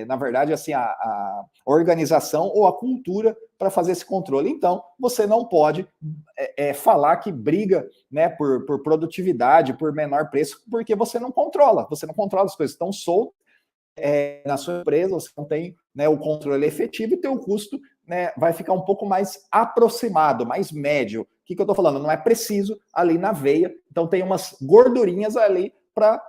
na verdade, assim, a organização ou a cultura para fazer esse controle. Então, você não pode falar que briga, né, por produtividade, por menor preço, porque você não controla as coisas estão soltas na sua empresa, você não tem, né, o controle efetivo, e teu custo, né, vai ficar um pouco mais aproximado, mais médio, que eu estou falando? Não é preciso ali na veia, então tem umas gordurinhas ali para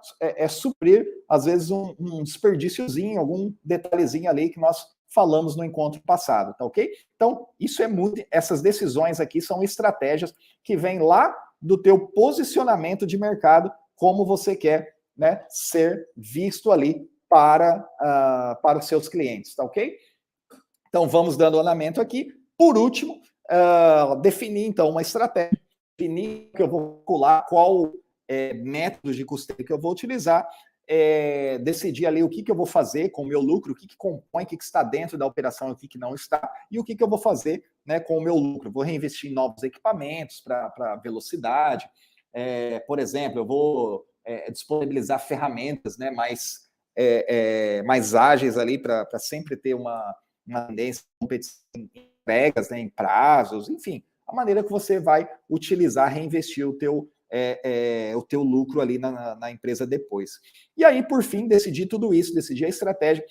suprir, às vezes, um desperdíciozinho, algum detalhezinho ali que nós falamos no encontro passado, tá ok? Então, isso é muito, essas decisões aqui são estratégias que vêm lá do teu posicionamento de mercado, como você quer, né, ser visto ali para os seus clientes, tá ok? Então, vamos dando andamento aqui. Por último, definir, então, uma estratégia, definir que eu vou calcular, qual método de custeio que eu vou utilizar, decidir ali o que eu vou fazer com o meu lucro, o que compõe, o que está dentro da operação, o que não está, e o que eu vou fazer, né, com o meu lucro. Vou reinvestir em novos equipamentos para velocidade. Por exemplo, eu vou disponibilizar ferramentas, né, mais ágeis ali para sempre ter uma tendência de competição em entregas, né, em prazos, enfim, a maneira que você vai utilizar, reinvestir o teu lucro ali na empresa depois. E aí, por fim, decidir tudo isso, decidir a estratégia,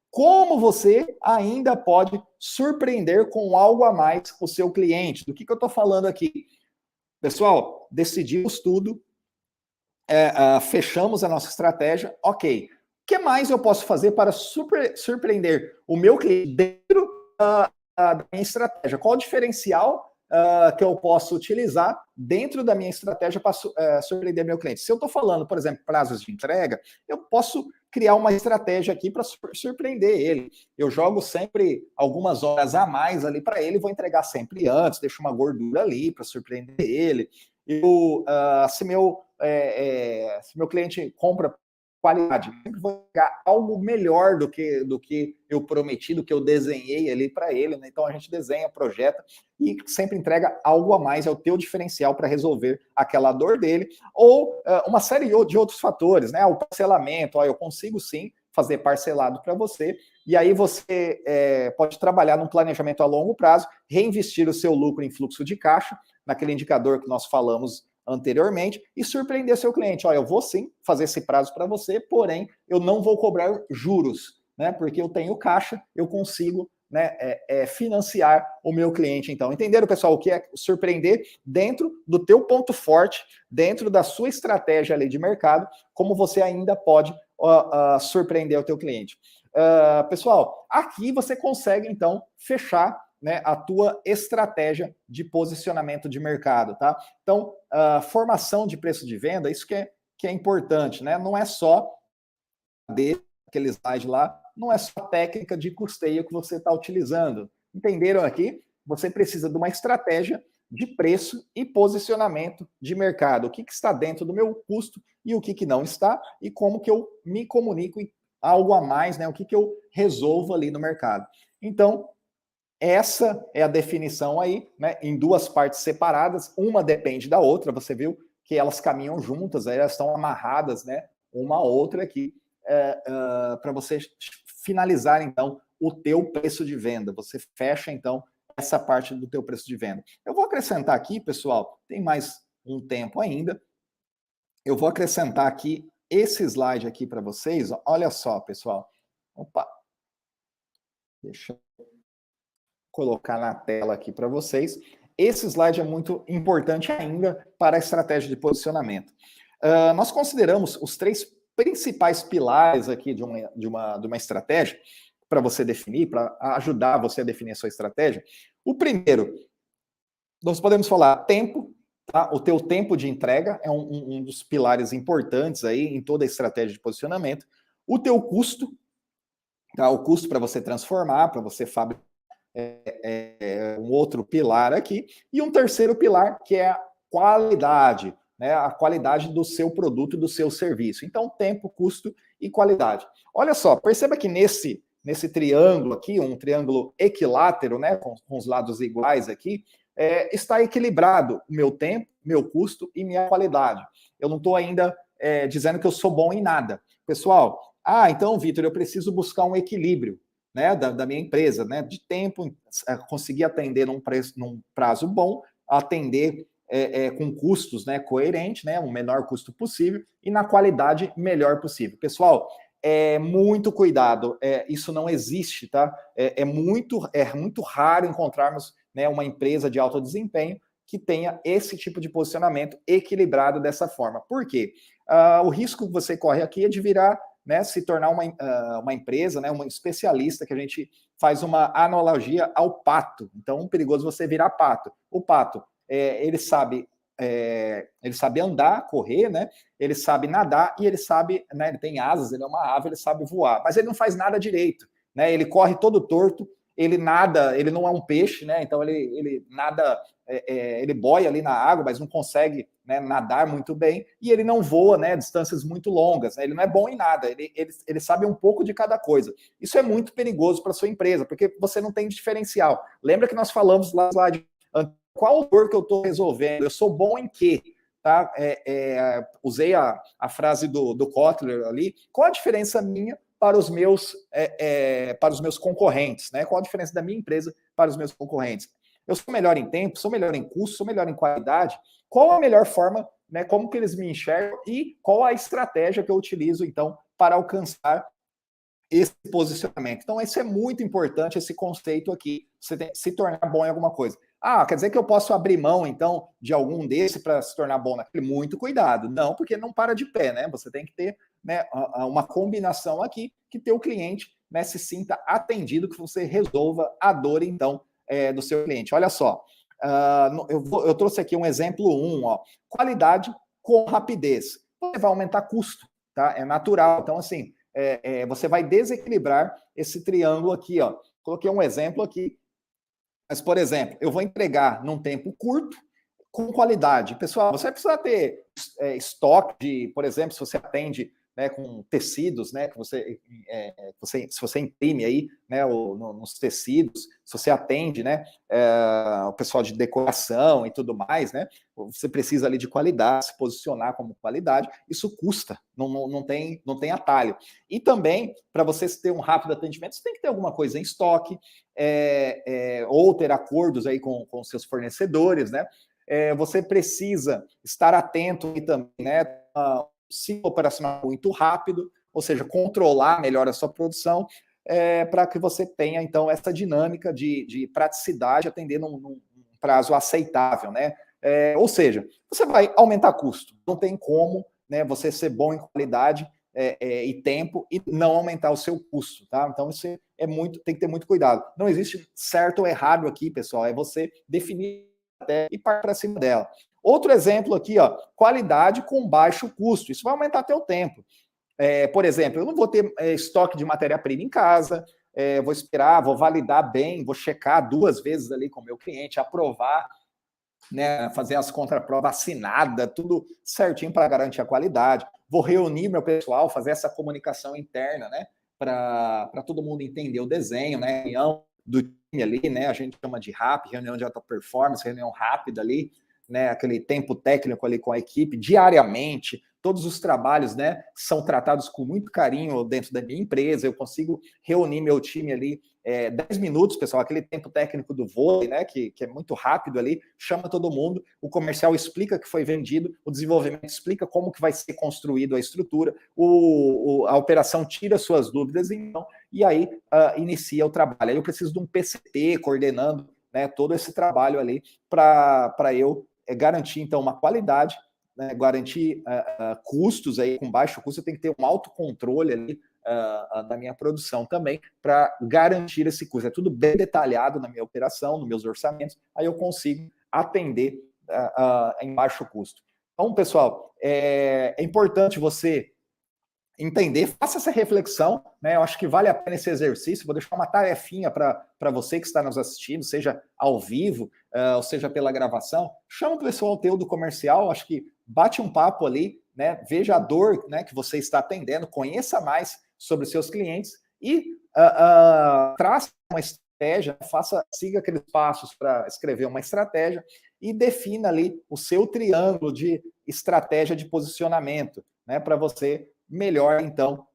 como você ainda pode surpreender com algo a mais o seu cliente. Do que eu estou falando aqui? Pessoal, decidimos tudo, fechamos a nossa estratégia, ok. O que mais eu posso fazer para surpreender o meu cliente dentro da minha estratégia? Qual o diferencial que eu posso utilizar dentro da minha estratégia para surpreender meu cliente? Se eu estou falando, por exemplo, prazos de entrega, eu posso criar uma estratégia aqui para surpreender ele. Eu jogo sempre algumas horas a mais ali para ele, vou entregar sempre antes, deixo uma gordura ali para surpreender ele. Se meu cliente compra qualidade, eu sempre vou pegar algo melhor do que eu prometi, do que eu desenhei ali para ele, né? Então a gente desenha, projeta e sempre entrega algo a mais, é o teu diferencial para resolver aquela dor dele, ou uma série de outros fatores, né? O parcelamento, eu consigo sim fazer parcelado para você, e aí você pode trabalhar num planejamento a longo prazo, reinvestir o seu lucro em fluxo de caixa, naquele indicador que nós falamos anteriormente, e surpreender seu cliente. Eu vou sim fazer esse prazo para você, porém, eu não vou cobrar juros, né? Porque eu tenho caixa, eu consigo, né, financiar o meu cliente. Então, entenderam, pessoal, o que é surpreender dentro do teu ponto forte, dentro da sua estratégia ali de mercado, como você ainda pode surpreender o teu cliente. Pessoal, aqui você consegue, então, fechar, né, a tua estratégia de posicionamento de mercado, tá? Então, formação de preço de venda, isso que é importante, né? Não é só aquele slide lá, não é só a técnica de custeio que você está utilizando. Entenderam aqui? Você precisa de uma estratégia de preço e posicionamento de mercado. O que está dentro do meu custo e o que não está, e como que eu me comunico algo a mais, né? O que eu resolvo ali no mercado. Então, essa é a definição aí, né, em duas partes separadas, uma depende da outra, você viu que elas caminham juntas, aí elas estão amarradas, né, uma a outra aqui, para você finalizar, então, o teu preço de venda. Você fecha, então, essa parte do teu preço de venda. Eu vou acrescentar aqui, pessoal, tem mais um tempo ainda, eu vou acrescentar aqui esse slide aqui para vocês, olha só, pessoal. Opa! Deixa eu colocar na tela aqui para vocês. Esse slide é muito importante ainda para a estratégia de posicionamento. Nós consideramos os 3 principais pilares aqui de uma estratégia para você definir, para ajudar você a definir a sua estratégia. O primeiro, nós podemos falar tempo, tá? O teu tempo de entrega é um dos pilares importantes aí em toda a estratégia de posicionamento. O teu custo, tá? O custo para você transformar, para você fabricar, um outro pilar aqui, e um terceiro pilar, que é a qualidade, né? A qualidade do seu produto, do seu serviço. Então, tempo, custo e qualidade. Olha só, perceba que nesse triângulo aqui, um triângulo equilátero, né? Com os lados iguais aqui, está equilibrado o meu tempo, meu custo e minha qualidade. Eu não estou ainda dizendo que eu sou bom em nada. Pessoal, então, Vitor, eu preciso buscar um equilíbrio, né, da minha empresa, né, de tempo, conseguir atender num prazo bom, atender com custos, né, coerente, né, o menor custo possível e na qualidade melhor possível. Pessoal, muito cuidado, isso não existe, tá? É muito raro encontrarmos, né, uma empresa de alto desempenho que tenha esse tipo de posicionamento equilibrado dessa forma. Por quê? O risco que você corre aqui é de virar, né, se tornar uma empresa, né, uma especialista, que a gente faz uma analogia ao pato. Então, perigoso você virar pato. O pato, ele sabe andar, correr, né? Ele sabe nadar e ele sabe, né? Ele tem asas, ele é uma ave, ele sabe voar, mas ele não faz nada direito, né? Ele corre todo torto, ele nada, ele não é um peixe, né? Então ele nada, ele boia ali na água, mas não consegue, né, nadar muito bem, e ele não voa, né, distâncias muito longas, né? Ele não é bom em nada, ele sabe um pouco de cada coisa. Isso é muito perigoso para sua empresa, porque você não tem diferencial. Lembra que nós falamos lá de qual dor que eu estou resolvendo? Eu sou bom em quê? Tá? Usei a frase do Kotler ali. Qual a diferença minha para os meus concorrentes? Né? Qual a diferença da minha empresa para os meus concorrentes? Eu sou melhor em tempo, sou melhor em custo, sou melhor em qualidade. Qual a melhor forma, né? Como que eles me enxergam e qual a estratégia que eu utilizo, então, para alcançar esse posicionamento? Então, isso é muito importante, esse conceito aqui, você tem, se tornar bom em alguma coisa. Quer dizer que eu posso abrir mão, então, de algum desse para se tornar bom naquele? Muito cuidado. Não, porque não para de pé, né? Você tem que ter, né, uma combinação aqui que teu cliente, né, se sinta atendido, que você resolva a dor, então, do seu cliente. Olha só, eu trouxe aqui um exemplo 1, ó, qualidade com rapidez. Você vai aumentar custo, tá? É natural. Então, assim, você vai desequilibrar esse triângulo aqui, ó. Coloquei um exemplo aqui. Mas, por exemplo, eu vou entregar num tempo curto, com qualidade. Pessoal, você precisa ter estoque de, por exemplo, se você atende, né, com tecidos, né, que se você imprime aí, né, nos tecidos, se você atende, né, o pessoal de decoração e tudo mais, né, você precisa ali de qualidade, se posicionar como qualidade, isso custa, não tem atalho. E também, para você ter um rápido atendimento, você tem que ter alguma coisa em estoque, ou ter acordos aí com seus fornecedores, né? Você precisa estar atento e também, né, ciclo operacional muito rápido, ou seja, controlar melhor a sua produção, para que você tenha, então, essa dinâmica de praticidade, atender num prazo aceitável, né? Ou seja, você vai aumentar custo, não tem como, né, você ser bom em qualidade e tempo e não aumentar o seu custo, tá? Então, isso tem que ter muito cuidado. Não existe certo ou errado aqui, pessoal, é você definir e partir para cima dela. Outro exemplo aqui, ó, qualidade com baixo custo. Isso vai aumentar teu tempo. Por exemplo, eu não vou ter estoque de matéria-prima em casa, vou esperar, vou validar bem, vou checar 2 vezes ali com o meu cliente, aprovar, né, fazer as contraprovas assinadas, tudo certinho para garantir a qualidade. Vou reunir meu pessoal, fazer essa comunicação interna, né, para todo mundo entender o desenho, né, reunião do time ali, né, a gente chama de RAP, reunião de alta performance, reunião rápida ali, né, aquele tempo técnico ali com a equipe, diariamente, todos os trabalhos, né, são tratados com muito carinho dentro da minha empresa, eu consigo reunir meu time ali 10 minutos, pessoal, aquele tempo técnico do vôlei, né, que é muito rápido ali, chama todo mundo, o comercial explica que foi vendido, o desenvolvimento explica como que vai ser construído a estrutura, a operação tira suas dúvidas, então, e aí inicia o trabalho. Aí eu preciso de um PCT coordenando, né, todo esse trabalho ali para eu garantir, então, uma qualidade, né, garantir custos aí com baixo custo, eu tenho que ter um autocontrole ali da minha produção também, para garantir esse custo. É tudo bem detalhado na minha operação, nos meus orçamentos, aí eu consigo atender em baixo custo. Então, pessoal, é importante você entender, faça essa reflexão, né? Eu acho que vale a pena esse exercício. Vou deixar uma tarefinha para você que está nos assistindo, seja ao vivo, ou seja pela gravação. Chama o pessoal teu do comercial, acho que bate um papo ali, né? Veja a dor, né, que você está atendendo, conheça mais sobre os seus clientes e traça uma estratégia, siga aqueles passos para escrever uma estratégia e defina ali o seu triângulo de estratégia de posicionamento, né, para você melhor, então,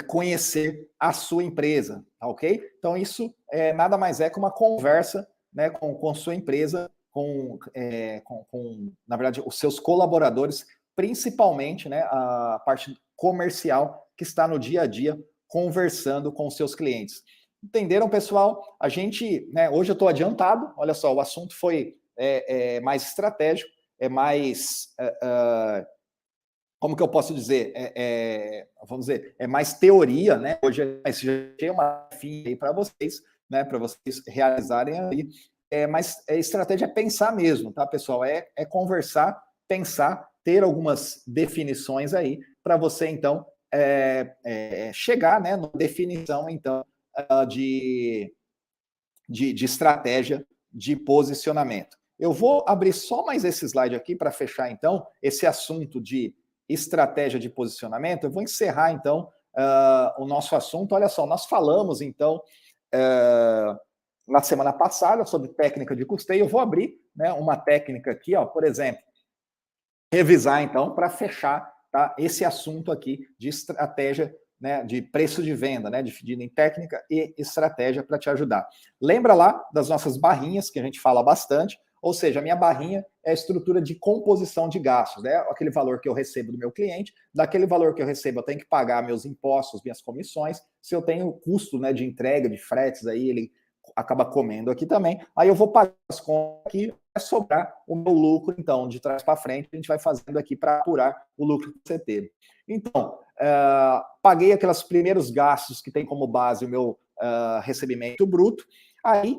conhecer a sua empresa, tá ok? Então, isso nada mais é que uma conversa, né, com sua empresa, na verdade, os seus colaboradores, principalmente, né, a parte comercial que está no dia a dia conversando com os seus clientes. Entenderam, pessoal? A gente, né, hoje eu estou adiantado, olha só, o assunto foi mais estratégico, é mais... como que eu posso dizer? Vamos dizer, é mais teoria, né? Hoje é uma FIA aí para vocês, né? Para vocês realizarem aí. Mas estratégia é pensar mesmo, tá, pessoal? É conversar, pensar, ter algumas definições aí para você, então, chegar, né, na definição, então, de estratégia de posicionamento. Eu vou abrir só mais esse slide aqui para fechar, então, esse assunto de estratégia de posicionamento. Eu vou encerrar, então, o nosso assunto. Olha só, nós falamos, então, na semana passada sobre técnica de custeio. Eu vou abrir, né, uma técnica aqui, ó, por exemplo, revisar, então, para fechar, tá, esse assunto aqui de estratégia, né, de preço de venda, né, dividido em técnica e estratégia para te ajudar. Lembra lá das nossas barrinhas, que a gente fala bastante, ou seja, a minha barrinha é a estrutura de composição de gastos, né, aquele valor que eu recebo do meu cliente, daquele valor que eu recebo eu tenho que pagar meus impostos, minhas comissões, se eu tenho custo, né, de entrega, de fretes, aí ele acaba comendo aqui também, aí eu vou pagar as contas aqui, vai sobrar o meu lucro, então, de trás para frente, a gente vai fazendo aqui para apurar o lucro que você teve. Então, paguei aqueles primeiros gastos que tem como base o meu recebimento bruto, aí,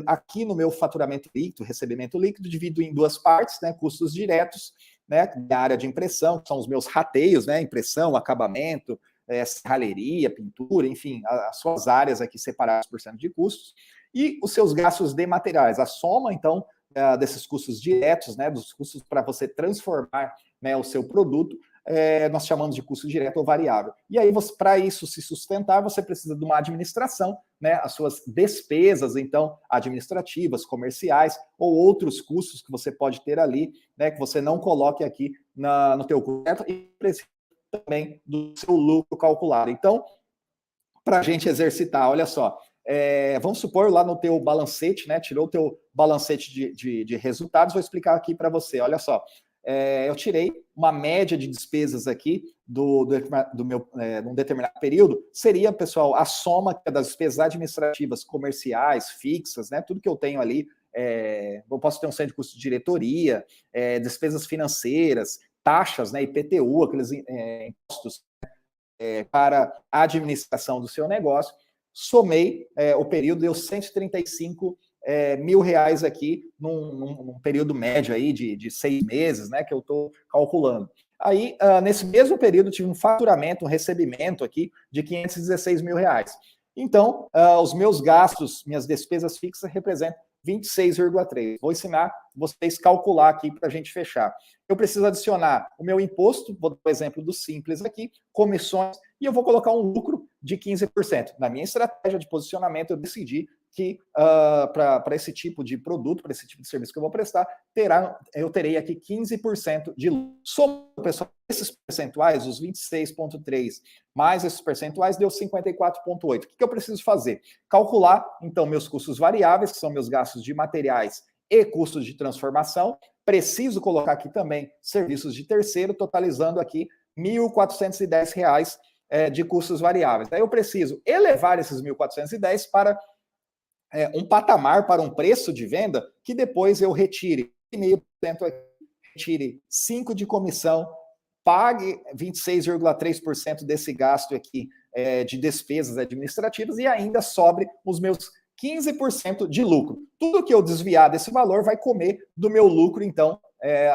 aqui no meu faturamento líquido, recebimento líquido, divido em duas partes, né, custos diretos, né, da área de impressão, que são os meus rateios, né, impressão, acabamento, serralheria, pintura, enfim, as suas áreas aqui separadas por cento de custos, e os seus gastos de materiais, a soma, então, desses custos diretos, né, dos custos para você transformar, né, o seu produto, nós chamamos de custo direto ou variável. E aí, para isso se sustentar, você precisa de uma administração, né, as suas despesas, então, administrativas, comerciais, ou outros custos que você pode ter ali, né, que você não coloque aqui no teu custo, e precisa também do seu lucro calculado. Então, para a gente exercitar, olha só, vamos supor lá no teu balancete, né? Tirou o teu balancete de resultados, vou explicar aqui para você. Olha só, eu tirei uma média de despesas aqui do meu num determinado período. Seria, pessoal, a soma das despesas administrativas, comerciais, fixas, né? Tudo que eu tenho ali. Eu posso ter um centro de custo de diretoria, despesas financeiras, taxas, né? IPTU, aqueles impostos para a administração do seu negócio. Somei o período, deu 135 mil reais aqui num período médio aí de 6 meses, né, que eu estou calculando. Aí, nesse mesmo período, tive um faturamento, um recebimento aqui de 516 mil reais. Então, os meus gastos, minhas despesas fixas representam 26,3. Vou ensinar vocês calcular aqui para a gente fechar. Eu preciso adicionar o meu imposto, vou dar o exemplo do simples aqui, comissões, e eu vou colocar um lucro de 15%. Na minha estratégia de posicionamento, eu decidi que para esse tipo de produto, para esse tipo de serviço que eu vou prestar, eu terei aqui 15% de lucro. Somando, pessoal, esses percentuais, os 26,3 mais esses percentuais, deu 54,8. O que eu preciso fazer? Calcular, então, meus custos variáveis, que são meus gastos de materiais e custos de transformação. Preciso colocar aqui também serviços de terceiro, totalizando aqui R$ 1.410 de custos variáveis. Aí eu preciso elevar esses 1.410 para um patamar, para um preço de venda, que depois eu retire 0,5%, retire 5% de comissão, pague 26,3% desse gasto aqui de despesas administrativas e ainda sobre os meus 15% de lucro. Tudo que eu desviar desse valor vai comer do meu lucro, então,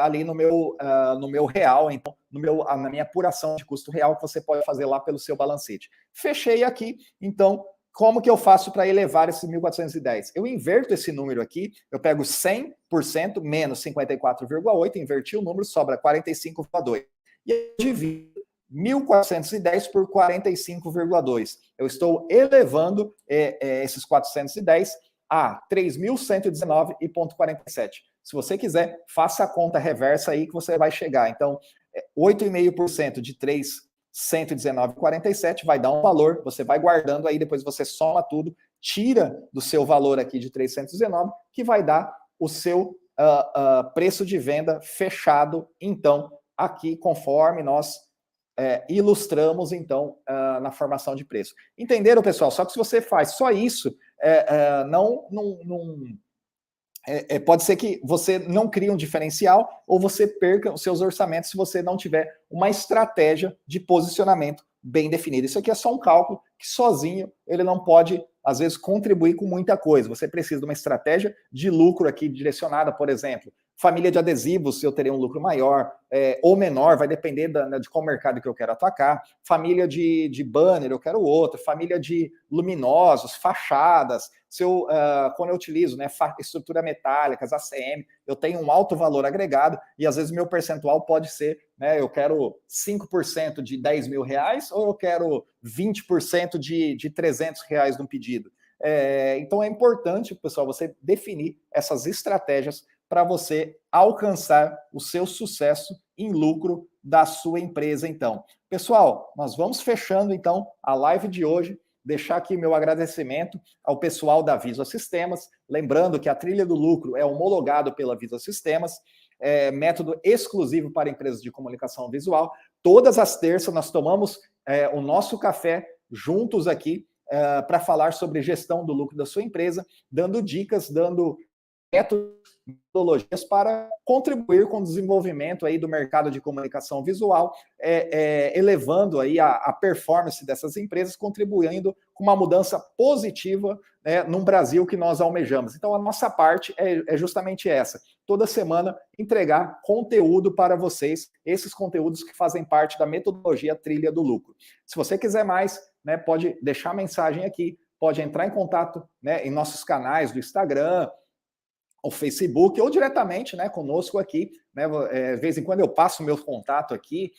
ali no meu real, então, na minha apuração de custo real, que você pode fazer lá pelo seu balancete. Fechei aqui, então, como que eu faço para elevar esses 1.410? Eu inverto esse número aqui, eu pego 100% menos 54,8, inverti o número, sobra 45,2. E eu divido 1.410 por 45,2. Eu estou elevando esses 410 a 3.119,47. Se você quiser, faça a conta reversa aí que você vai chegar. Então, 8,5% de 3.119,47 vai dar um valor, você vai guardando aí, depois você soma tudo, tira do seu valor aqui de 319, que vai dar o seu preço de venda fechado, então, aqui, conforme nós ilustramos, então, na formação de preço. Entenderam, pessoal? Só que se você faz só isso, pode ser que você não crie um diferencial ou você perca os seus orçamentos se você não tiver uma estratégia de posicionamento bem definida. Isso aqui é só um cálculo que sozinho ele não pode, às vezes, contribuir com muita coisa. Você precisa de uma estratégia de lucro aqui direcionada, por exemplo, família de adesivos, eu terei um lucro maior ou menor, vai depender de qual mercado que eu quero atacar. Família de banner, eu quero outro. Família de luminosos, fachadas. Quando eu utilizo estrutura metálicas, ACM, eu tenho um alto valor agregado e às vezes meu percentual pode ser, eu quero 5% de 10 mil reais ou eu quero 20% de 300 reais no pedido. Então é importante, pessoal, você definir essas estratégias para você alcançar o seu sucesso em lucro da sua empresa, então. Pessoal, nós vamos fechando, então, a live de hoje. Deixar aqui meu agradecimento ao pessoal da Visual Sistemas. Lembrando que a trilha do lucro é homologado pela Visual Sistemas, método exclusivo para empresas de comunicação visual. Todas as terças nós tomamos o nosso café juntos aqui para falar sobre gestão do lucro da sua empresa, dando dicas, dando metodologias para contribuir com o desenvolvimento aí do mercado de comunicação visual, elevando aí a performance dessas empresas, contribuindo com uma mudança positiva num Brasil que nós almejamos. Então, a nossa parte é justamente essa. Toda semana, entregar conteúdo para vocês, esses conteúdos que fazem parte da metodologia Trilha do Lucro. Se você quiser mais, pode deixar mensagem aqui, pode entrar em contato em nossos canais do Instagram, o Facebook, ou diretamente conosco aqui. De vez em quando eu passo o meu contato aqui.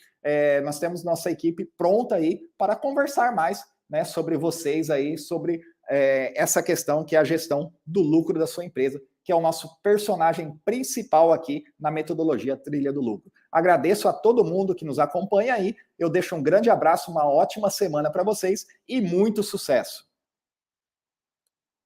Nós temos nossa equipe pronta aí para conversar mais sobre vocês aí, sobre essa questão que é a gestão do lucro da sua empresa, que é o nosso personagem principal aqui na metodologia Trilha do Lucro. Agradeço a todo mundo que nos acompanha aí. Eu deixo um grande abraço, uma ótima semana para vocês e muito sucesso.